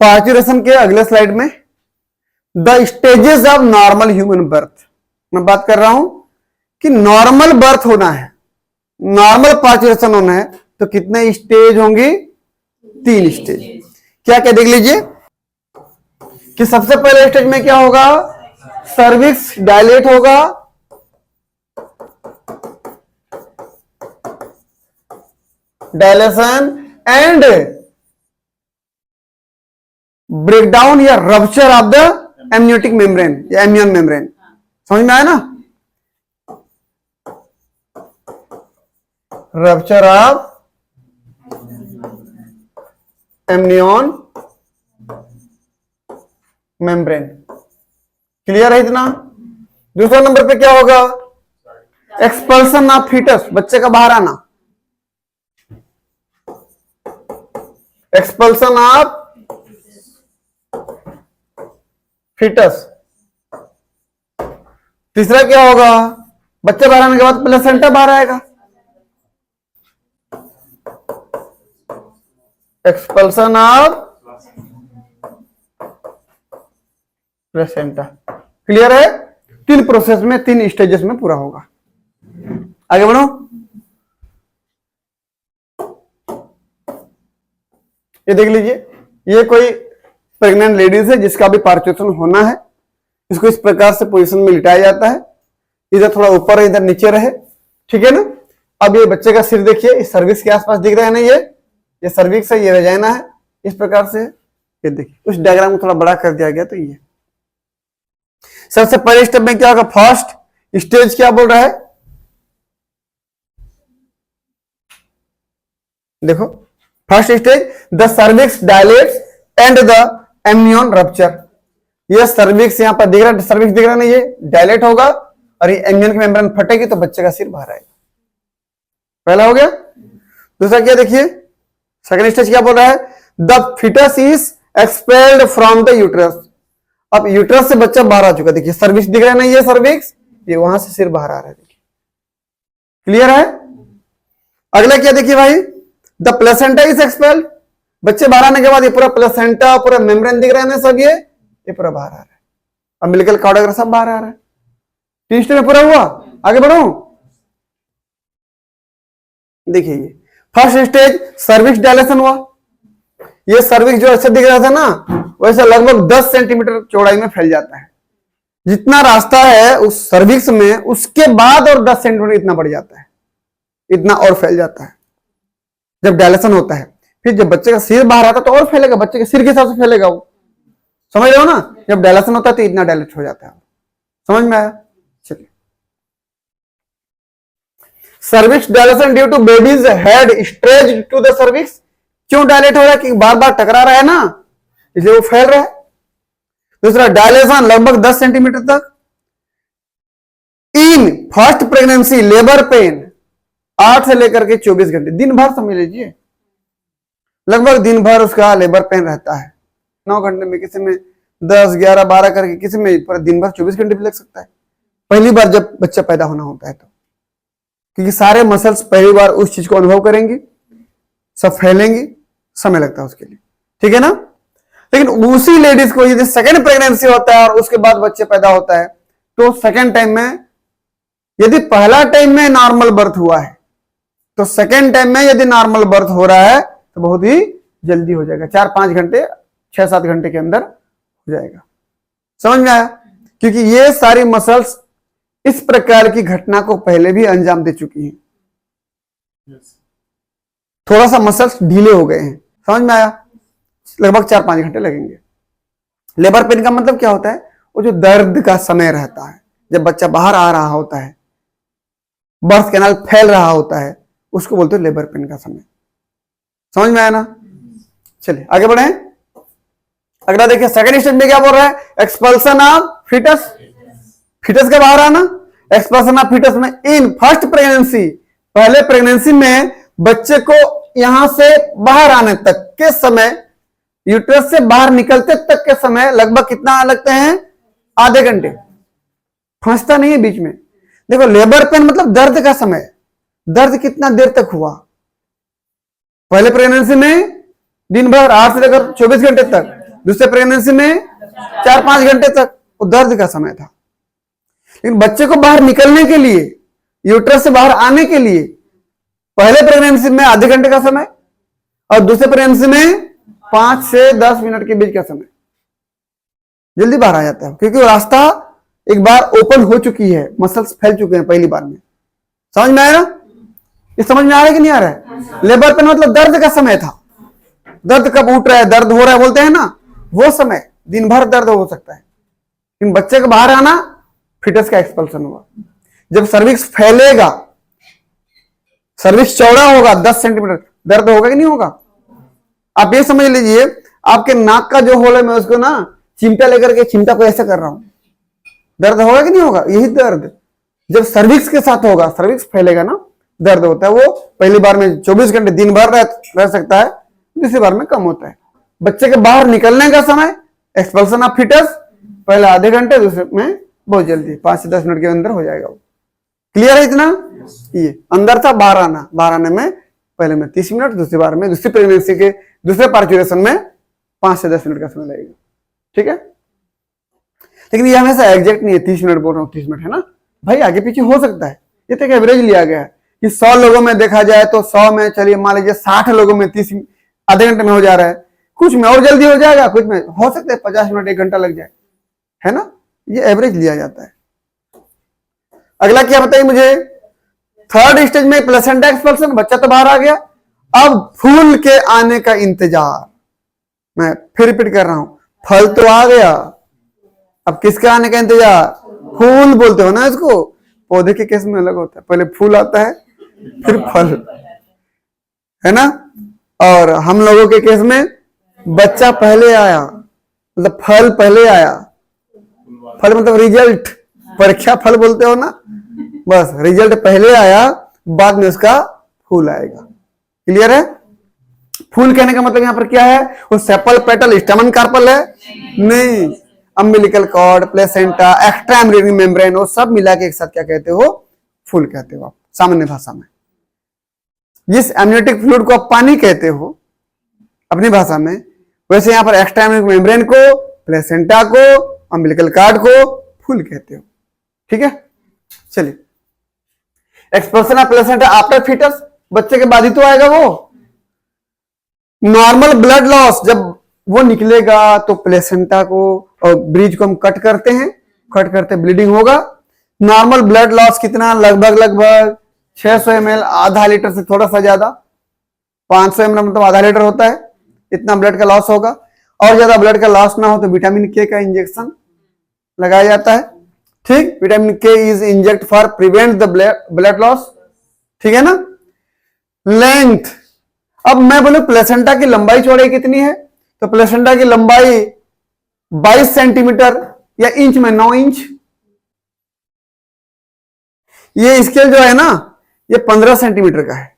Parturition के अगले slide में the stages of normal human birth, मैं बात कर रहा हूं कि नॉर्मल बर्थ होना है, नॉर्मल पार्चुरेशन होना है तो कितने स्टेज होंगे? 3 स्टेज। क्या क्या देख लीजिए कि सबसे पहले स्टेज में क्या होगा? सर्विक्स डायलेट होगा, डायलेशन एंड ब्रेकडाउन या rupture of the amniotic membrane या एमनियन मेम्ब्रेन। समझ में आया ना? Rupture of amnion membrane. Clear है इतना? दूसरा नंबर पे क्या होगा? एक्सपल्सन ऑफ फीटस, बच्चे का बाहर आना, एक्सपल्सन ऑफ फीटस। तीसरा क्या होगा? बच्चे बाहर आने के बाद प्लेसेंटा बाहर आएगा, एक्सपल्सन ऑफ प्लेसेंटा। क्लियर है? 3 प्रोसेस में, 3 स्टेजेस में पूरा होगा। आगे बढ़ो। ये देख लीजिए, ये कोई प्रेग्नेंट लेडीज है जिसका भी पार्चुरेशन होना है। इसको इस प्रकार से पोजीशन में लिटाया जाता है, इधर थोड़ा ऊपर इधर नीचे रहे, ठीक है ना? अब ये बच्चे का सिर देखिए, इस सर्विक्स के आसपास दिख रहा है ना, ये सर्विक्स है, ये वजाइना है, इस प्रकार से। ये देखिए, उस डायग्राम को थोड़ा बड़ा कर दिया गया तो ये सबसे पहले स्टेप में क्या होगा? फर्स्ट स्टेज क्या बोल रहा है? देखो, first stage the cervix dilates and the amnion rupture. ये सर्विक्स यहां पर दिख रहा है, सर्विक्स दिख रहा है ना, ये डायलेट होगा और ये एमनियन की मेम्ब्रेन फटेगी तो बच्चे का सिर बाहर आएगा। पहला हो गया। दूसरा क्या देखिए, सेकंड स्टेज क्या बोल रहा है? The fetus is expelled from the uterus. अब यूट्रस से बच्चा बाहर आ चुका, देखिए सर्विक्स दिख रहा है ना, ये सर्विक्स, ये वहां से सिर बाहर आ रहा है, देखिए। क्लियर है? अगला क्या देखिए भाई, द प्लेसेंटा इज एक्सपेल्ड। बच्चे बाहर आने के बाद ये पूरा प्लेसेंटा, पूरा मेम्ब्रेन दिख रहा है ना, सब ये पूरा बाहर आ रहा है। अम्बिलिकल कॉर्ड वगैरह सब बाहर आ रहा है। 3 स्टेज में पूरा हुआ। आगे बढ़ो। देखिए, ये फर्स्ट स्टेज सर्विक्स डायलेशन हुआ। ये सर्विक्स जो ऐसे दिख रहा था ना, वैसे लगभग 10 सेंटीमीटर चौड़ाई में फैल जाता है। जितना रास्ता है उस सर्विक्स में, उसके बाद और 10 सेंटीमीटर इतना बढ़ जाता है, इतना और फैल जाता है जब डायलेशन होता है। फिर जब बच्चे का सिर बाहर आता है तो और फैलेगा, बच्चे के सिर के हिसाब से फैलेगा वो। समझ रहे हो ना? जब डायलेशन होता है तो इतना डायलेट हो जाता है। समझ में आया? चलिए, cervix dilation due to baby's head stretched to the cervix. क्यों डायलेट हो रहा है? कि बार बार टकरा रहा है ना, इसलिए वो फैल रहा है। दूसरा, डायलेशन लगभग 10 सेंटीमीटर तक। In first pregnancy labour pain 8 से लेकर के 24 घंटे, दिन भर समझ लीजिए, लगभग दिन भर उसका लेबर पेन रहता है। 9 घंटे में, किसी में 10, 11, 12 करके, किसी में पूरा दिन भर 24 घंटे भी लग सकता है, पहली बार जब बच्चा पैदा होना होता है तो। क्योंकि सारे मसल्स पहली बार उस चीज को अनुभव करेंगे, सब फैलेंगे, समय लगता है उसके लिए, ठीक है ना? लेकिन उसी लेडीज को यदि सेकेंड प्रेगनेंसी होता है और उसके बाद बच्चे पैदा होता है तो सेकेंड टाइम में, यदि पहला टाइम में नॉर्मल बर्थ हुआ है तो सेकेंड टाइम में यदि नॉर्मल बर्थ हो रहा है तो बहुत ही जल्दी हो जाएगा, 4-5 घंटे, 6-7 घंटे के अंदर हो जाएगा। समझ में आया? क्योंकि ये सारी मसल्स इस प्रकार की घटना को पहले भी अंजाम दे चुकी हैं। थोड़ा सा मसल्स ढीले हो गए हैं। समझ में आया? लगभग 4-5 घंटे लगेंगे। लेबर पेन का मतलब क्या होता है? वो जो दर्द का समय रहता है, जब बच्चा बाहर आ रहा होता है, बर्थ कैनाल फैल रहा होता है, उसको बोलते हैं लेबर पेन का समय। समझ में आया ना? चलिए आगे बढ़े। अगला देखिए, सेकंड स्टेज में क्या बोल रहा है? Expulsion of foetus. फीटस का बाहर आना। एक्सपल्सन ऑफ फीटस में इन फर्स्ट प्रेगनेंसी, पहले प्रेगनेंसी में बच्चे को यहां से बाहर आने तक के समय, यूट्रस से बाहर निकलते तक के समय लगभग कितना लगते हैं? आधे घंटे। फंसता नहीं है बीच में। देखो, लेबर पेन मतलब दर्द का समय। दर्द कितना देर तक हुआ? पहले प्रेगनेंसी में दिन भर 8 से लेकर 24 घंटे तक, दूसरे प्रेगनेंसी में 4-5 घंटे तक वो दर्द का समय था। लेकिन बच्चे को बाहर निकलने के लिए, यूट्रस से बाहर आने के लिए पहले प्रेगनेंसी में आधे घंटे का समय और दूसरे प्रेगनेंसी में 5 से 10 मिनट के बीच का समय, जल्दी बाहर आ जाता है क्योंकि वो रास्ता एक बार ओपन हो चुकी है, मसल्स फैल चुके हैं पहली बार में। समझ में आया? ये समझ में आ रहा है कि नहीं आ रहा है? लेबर पेन मतलब दर्द का समय था। दर्द कब उठ रहा है, दर्द हो रहा है बोलते हैं ना, वो समय दिन भर दर्द हो सकता है। लेकिन बच्चे को बाहर आना, फिटस का एक्सपल्सन हुआ। जब सर्विक्स फैलेगा, सर्विक्स चौड़ा होगा 10 सेंटीमीटर, दर्द होगा कि नहीं होगा? आप ये समझ लीजिए, आपके नाक का जो होल है, मैं उसको ना चिमटा लेकर के चिमटा को ऐसे कर रहा हूं, दर्द होगा कि नहीं होगा? यही दर्द जब सर्विक्स के साथ होगा, सर्विक्स फैलेगा ना, दर्द होता है। वो पहली बार में 24 घंटे दिन भर रह सकता है, दूसरी बार में कम होता है। बच्चे के बाहर निकलने का समय, एक्सपल्सन ऑफ फिटस, पहले आधे घंटे, दूसरे में बहुत जल्दी 5 से 10 मिनट के अंदर हो जाएगा। वो क्लियर है इतना? ये अंदर था, बाहर आना, बाहर आने में पहले में 30 मिनट, दूसरी बार में, दूसरी प्रेगनेंसी के दूसरे पार्चुरेशन में 5 से 10 मिनट का समय लगेगा। ठीक है, लेकिन ये हमेशा एग्जैक्ट नहीं है। 30 मिनट बोल रहा हूँ, 30 मिनट है ना भाई, आगे पीछे हो सकता है। ये तो एक एवरेज लिया गया है कि 100 लोगों में देखा जाए तो 100 में चलिए मान लीजिए 60 लोगों में 30 आधे घंटे में हो जा रहा है, कुछ में और जल्दी हो जाएगा, कुछ में हो सकता है 50 मिनट 1 घंटा लग जाए, है ना। ये एवरेज लिया जाता है। अगला क्या बताइए मुझे? थर्ड स्टेज में प्लेसेंटा एक्सपल्सन, बच्चा तो बाहर आ गया, अब फूल के आने का इंतजार। मैं फिर रिपीट कर रहा हूं, फल तो आ गया, अब किसका आने का इंतजार? फूल बोलते हो ना इसको। पौधे के केस में अलग होता है, पहले फूल आता है फिर फल, है ना। और हम लोगों के केस में बच्चा पहले आया, मतलब फल पहले आया। फल मतलब रिजल्ट, परीक्षा फल बोलते हो ना, बस रिजल्ट पहले आया, बाद में उसका फूल आएगा। क्लियर है? फूल कहने का मतलब यहां पर क्या है? वो सेपल, पेटल, स्टमन, कार्पल है नहीं, umbilical cord, placenta, extra embryonic membrane, वो सब मिला के एक साथ क्या कहते हो? फूल कहते हो आप सामान्य भाषा में। जिस एमनियोटिक फ्लूइड को आप पानी कहते हो अपनी भाषा में, वैसे यहां पर एक्स्ट्रा एम्ब्रियोनिक मेम्ब्रेन को, प्लेसेंटा को, अम्बिलिकल कॉर्ड को फूल कहते हो। ठीक है, चलिए। Expression of placenta after fetus, बच्चे के बाद ही तो आएगा वो। नॉर्मल ब्लड लॉस, जब वो निकलेगा तो प्लेसेंटा को और ब्रिज को हम कट करते हैं, कट करते ब्लीडिंग होगा। नॉर्मल ब्लड लॉस कितना? लगभग 600 ml, आधा लीटर से थोड़ा सा ज्यादा, 500 ml मतलब आधा लीटर होता है, इतना ब्लड का लॉस होगा। और ज्यादा ब्लड का लॉस ना हो तो विटामिन के का इंजेक्शन लगाया जाता है। ठीक, विटामिन के is inject for prevent the blood loss. ठीक है ना। लेंथ, अब मैं बोलूं प्लेसेंटा की लंबाई चौड़ाई कितनी है, तो प्लेसेंटा की लंबाई 22 सेंटीमीटर या इंच में 9 इंच। ये स्केल जो है ना, ये 15 सेंटीमीटर का है,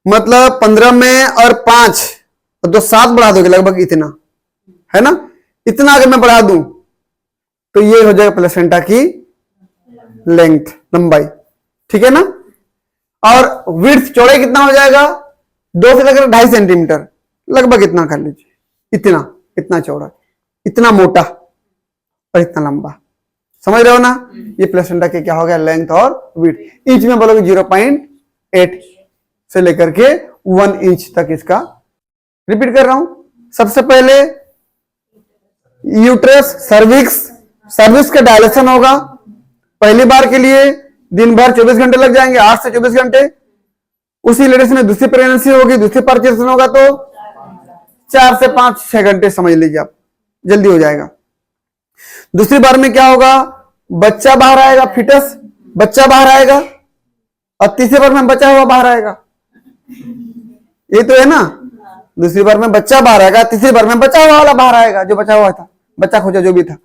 मतलब 15 में और 5 तो 7 बढ़ा दोगे, लगभग इतना, है ना। इतना अगर मैं बढ़ा दूं तो ये हो जाएगा प्लेसेंटा की लेंथ, लंबाई। ठीक है ना। और विड्थ, चौड़ाई कितना हो जाएगा? 2 से लेकर 2.5 सेंटीमीटर, लगभग इतना कर लीजिए, इतना चौड़ा, इतना मोटा और इतना लंबा। समझ रहे हो ना। ये प्लेसेंटा के क्या हो गया? लेंथ और विड्थ। इंच में बोलोगे 0.8 से लेकर के 1 इंच तक इसका। रिपीट कर रहा हूं, सबसे पहले यूट्रस, सर्विक्स का डायलेशन होगा। पहली बार के लिए दिन भर 24 घंटे लग जाएंगे, 8 से 24 घंटे। उसी लेडीज में दूसरी प्रेगनेंसी होगी, दूसरी पार्चुरेशन होगा तो 4 से 5-6 घंटे समझ लीजिए आप, जल्दी हो जाएगा। दूसरी बार में क्या होगा? बच्चा बाहर आएगा, फिटस बच्चा बाहर आएगा, और तीसरी बार में बचा हुआ बाहर आएगा। ये तो है ना। दूसरी बार में बच्चा बाहर आएगा, तीसरी बार में बचा हुआ वाला बाहर आएगा, जो बचा हुआ था, बच्चा खोजा जो भी था।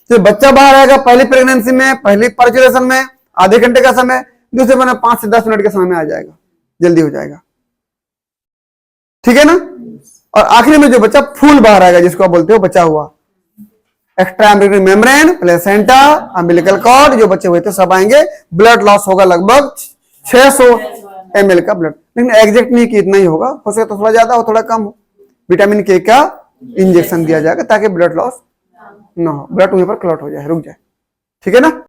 तो बच्चा बाहर आएगा पहली प्रेगनेंसी में, पहली पार्चुरेशन में आधे घंटे का समय, दूसरे बार में 5 से 10 मिनट के समय में आ जाएगा, जल्दी हो जाएगा। ठीक है ना। और आखिरी में जो बच्चा फूल बाहर आएगा, जिसको आप बोलते हो बचा हुआ, extra embryonic membrane, placenta, umbilical cord, जो बच्चे हुए थे सब आएंगे। ब्लड लॉस होगा लगभग 600 ml का ब्लड, लेकिन एग्जैक्ट नहीं कि इतना ही होगा, हो सके तो थोड़ा ज्यादा हो थोड़ा कम हो। विटामिन के का इंजेक्शन दिया जाएगा ताकि ब्लड लॉस ना हो, ब्लड वहीं पर क्लॉट हो जाए, रुक जाए। ठीक है ना।